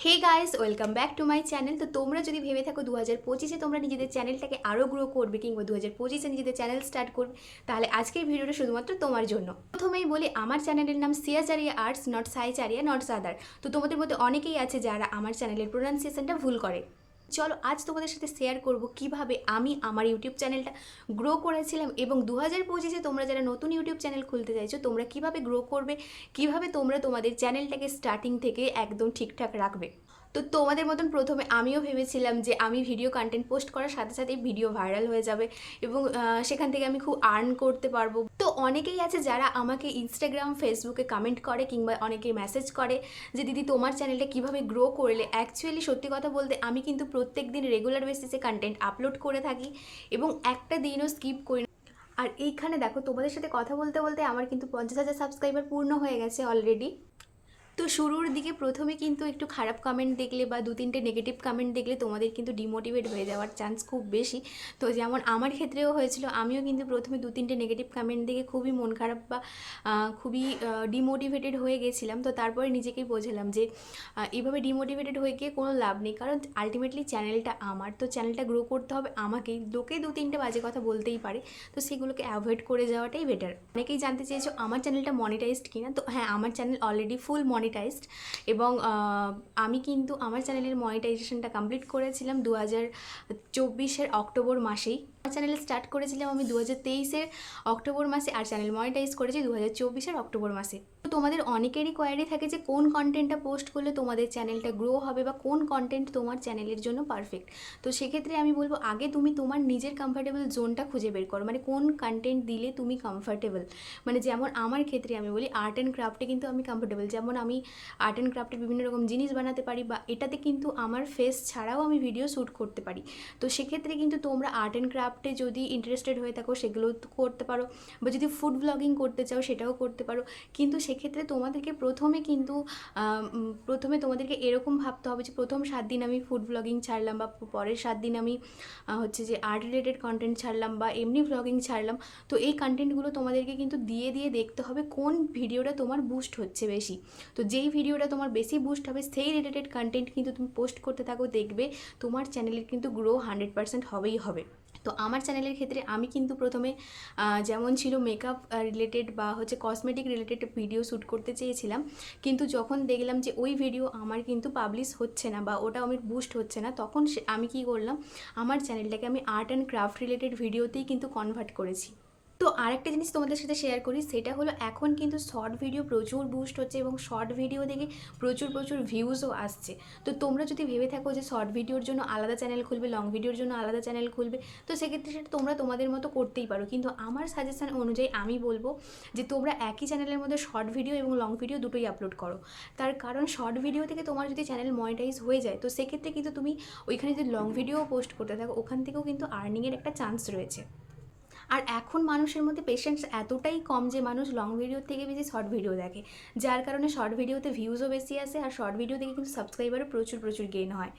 Hey guys, welcome back to my channel. তো তোমরা যদি ভেবে থাকো 2025-এ তোমরা নিজেদের চ্যানেলটাকে আরও গ্রো করবে কিংবা 2025-এ নিজেদের চ্যানেল স্টার্ট করবে, তাহলে আজকের ভিডিওটা শুধুমাত্র তোমার জন্য। প্রথমেই বলি, আমার চ্যানেলের নাম সিয়াচারিয়া আর্টস, নট সাইচারিয়া, নট সাদার। তো তোমাদের মধ্যে অনেকেই আছে যারা আমার চ্যানেলের প্রোনাউন্সিয়েশনটা ভুল করে। চলো আজ তোমাদের সাথে শেয়ার করব কিভাবে আমি আমার ইউটিউব চ্যানেলটা গ্রো করেছিলাম, এবং 2025-এ তোমরা যারা নতুন ইউটিউব চ্যানেল খুলতে চাইছো তোমরা কিভাবে গ্রো করবে, কিভাবে তোমরা তোমাদের চ্যানেলটাকে স্টার্টিং থেকে একদম ঠিকঠাক রাখবে। তো তোমাদের মতন প্রথমে আমিও ভেবেছিলাম যে আমি ভিডিও কন্টেন্ট পোস্ট করার সাথে সাথেই ভিডিও ভাইরাল হয়ে যাবে এবং সেখান থেকে আমি খুব আর্ন করতে পারবো। তো অনেকেই আছে যারা আমাকে ইনস্টাগ্রাম, ফেসবুকে কমেন্ট করে কিংবা অনেকে মেসেজ করে যে দিদি তোমার চ্যানেলটা কীভাবে গ্রো করলে। অ্যাকচুয়ালি সত্যি কথা বলতে আমি কিন্তু প্রত্যেক দিন রেগুলার বেসিসে কন্টেন্ট আপলোড করে থাকি এবং একটা দিনও স্কিপ করি না। আর এইখানে দেখো, তোমাদের সাথে কথা বলতে বলতে আমার কিন্তু 50,000 সাবস্ক্রাইবার পূর্ণ হয়ে গেছে অলরেডি। তো শুরুর দিকে প্রথমে কিন্তু একটু খারাপ কমেন্ট দেখলে বা 2-3টে নেগেটিভ কমেন্ট দেখলে তোমাদের কিন্তু ডিমোটিভেট হয়ে যাওয়ার চান্স খুব বেশি। তো যেমন আমার ক্ষেত্রেও হয়েছিল, আমিও কিন্তু প্রথমে 2-3টে নেগেটিভ কমেন্ট দেখে খুবই মন খারাপ বা খুবই ডিমোটিভেটেড হয়ে গেছিলাম। তো তারপরে নিজেকেই বোঝালাম যে এইভাবে ডিমোটিভেটেড হয়ে গিয়ে কোনো লাভ নেই, কারণ আলটিমেটলি চ্যানেলটা আমার, তো চ্যানেলটা গ্রো করতে হবে আমাকেই। লোকে 2-3টে বাজে কথা বলতেই পারে, তো সেগুলোকে অ্যাভয়েড করে যাওয়াটাই বেটার। অনেকেই জানতে চেয়েছো আমার চ্যানেলটা মনিটাইজড কিনা। তো হ্যাঁ, আমার চ্যানেল অলরেডি ফুল মনিটাইজড এবং আমি কিন্তু আমার চ্যানেলের মনিটাইজেশনটা কমপ্লিট করেছিলাম 2024-এর অক্টোবর মাসেই। আমার চ্যানেল স্টার্ট করেছিলাম আমি 2023-এর অক্টোবর মাসে, আর চ্যানেল মনিটাইজ করেছি 2024-এর অক্টোবর মাসে। তো তোমাদের অনেকেরই কোয়ারি থাকে যে কোন কন্টেন্টটা পোস্ট করলে তোমাদের চ্যানেলটা গ্রো হবে বা কোন কন্টেন্ট তোমার চ্যানেলের জন্য পারফেক্ট। তো সেক্ষেত্রে আমি বলবো, আগে তুমি তোমার নিজের কমফর্টেবল জোনটা খুঁজে বের করো, মানে কোন কন্টেন্ট দিলে তুমি কমফর্টেবল। মানে যেমন আমার ক্ষেত্রে আমি বলি, আর্ট অ্যান্ড ক্রাফটে কিন্তু আমি কমফর্টেবল। যেমন আমি আর্ট অ্যান্ড ক্রাফটের বিভিন্ন রকম জিনিস বানাতে পারি, বা এটাতে কিন্তু আমার ফেস ছাড়াও আমি ভিডিও শ্যুট করতে পারি। তো সেক্ষেত্রে কিন্তু তোমরা আর্ট অ্যান্ড ক্রাফটে যদি ইন্টারেস্টেড হয়ে থাকো সেগুলো করতে পারো, বা যদি ফুড ব্লগিং করতে চাও সেটাও করতে পারো। কিন্তু সেক্ষেত্রে তোমাদেরকে প্রথমে তোমাদেরকে এরকম ভাবতে হবে যে প্রথম 7 দিন আমি ফুড ব্লগিং ছাড়লাম, বা পরের 7 দিন আমি হচ্ছে যে আর্ট রিলেটেড কন্টেন্ট ছাড়লাম বা এমনি ব্লগিং ছাড়লাম। তো এই কন্টেন্টগুলো তোমাদেরকে কিন্তু দিয়ে দিয়ে দেখতে হবে কোন ভিডিওটা তোমার বুস্ট হচ্ছে বেশি। তো যেই ভিডিওটা তোমার বেশি বুস্ট হবে সেই রিলেটেড কন্টেন্ট কিন্তু তুমি পোস্ট করতে থাকো, দেখবে তোমার চ্যানেলের কিন্তু গ্রো 100% হবেই হবে। তো আমার চ্যানেলের ক্ষেত্রে আমি কিন্তু প্রথমে যেমন ছিল মেকআপ রিলেটেড বা হচ্ছে কসমেটিক রিলেটেড ভিডিও শ্যুট করতে চেয়েছিলাম, কিন্তু যখন দেখলাম যে ওই ভিডিও আমার কিন্তু পাবলিশ হচ্ছে না বা ওটা আমার বুস্ট হচ্ছে না, তখন আমি কী করলাম, আমার চ্যানেলটাকে আমি আর্ট অ্যান্ড ক্রাফট রিলেটেড ভিডিওতেই কিন্তু কনভার্ট করেছি। তো আরেকটা জিনিস তোমাদের সাথে শেয়ার করি, সেটা হলো এখন কিন্তু শর্ট ভিডিও প্রচুর বুস্ট হচ্ছে এবং শর্ট ভিডিও দেখে প্রচুর প্রচুর ভিউজও আসছে। তো তোমরা যদি ভেবে থাকো যে শর্ট ভিডিওর জন্য আলাদা চ্যানেল খুলবে, লং ভিডিওর জন্য আলাদা চ্যানেল খুলবে, তো সেক্ষেত্রে সেটা তোমরা তোমাদের মতো করতেই পারো। কিন্তু আমার সাজেশন অনুযায়ী আমি বলবো যে তোমরা একই চ্যানেলের মধ্যে শর্ট ভিডিও এবং লং ভিডিও দুটোই আপলোড করো। তার কারণ শর্ট ভিডিও থেকে তোমার যদি চ্যানেল মনিটাইজ হয়ে যায়, তো সেক্ষেত্রে কিন্তু তুমি ওইখানে যদি লং ভিডিও পোস্ট করতে থাকো, ওখান থেকেও কিন্তু আর্নিংয়ের একটা চান্স রয়েছে। আর এখন মানুষের মধ্যে পেশেন্স এতটাই কম যে মানুষ লং ভিডিওর থেকে বেশি শর্ট ভিডিও দেখে, যার কারণে শর্ট ভিডিওতে ভিউজও বেশি আসে, আর শর্ট ভিডিও থেকে কিন্তু সাবস্ক্রাইবারও প্রচুর প্রচুর গেইন হয়।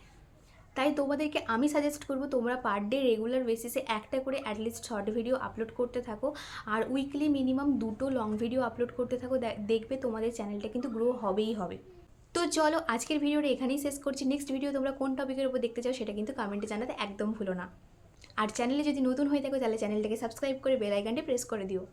তাই তোমাদেরকে আমি সাজেস্ট করবো তোমরা পার ডে রেগুলার বেসিসে একটা করে অ্যাটলিস্ট শর্ট ভিডিও আপলোড করতে থাকো, আর উইকলি মিনিমাম 2টো লং ভিডিও আপলোড করতে থাকো। দেখবে তোমাদের চ্যানেলটা কিন্তু গ্রো হবেই হবে। তো চলো আজকের ভিডিওটা এখানেই শেষ করছি। নেক্সট ভিডিও তোমরা কোন টপিকের উপর দেখতে চাও সেটা কিন্তু কমেন্টে জানাতে একদম ভুলো না। আর চ্যানেলে যদি নতুন হয়ে থাকো তাহলে চ্যানেলটাকে সাবস্ক্রাইব করে বেল আইকনটি প্রেস করে দিও।